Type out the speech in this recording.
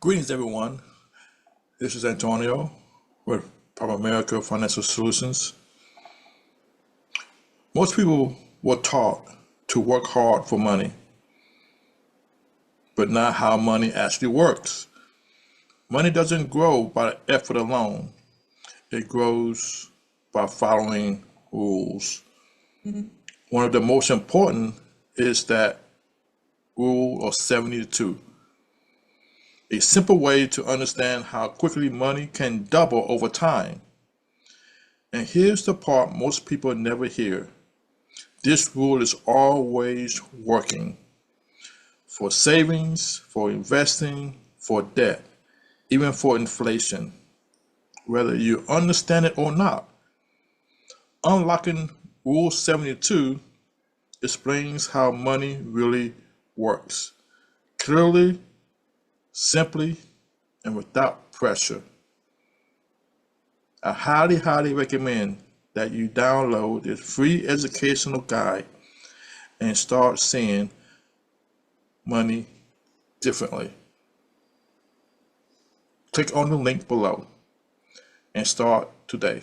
Greetings, everyone. This is Antonio with Primerica Financial Solutions. Most people were taught to work hard for money, but not how money actually works. Money doesn't grow by effort alone. It grows by following rules. One of the most important is that rule of 72. A simple way to understand how quickly money can double over time. And here's the part most people never hear. This rule is always working for savings, for investing, for debt, even for inflation, whether you understand it or not. Unlocking Rule 72 explains how money really works clearly, simply, and without pressure. I highly recommend that you download this free educational guide and start seeing money differently. Click on the link below and start today.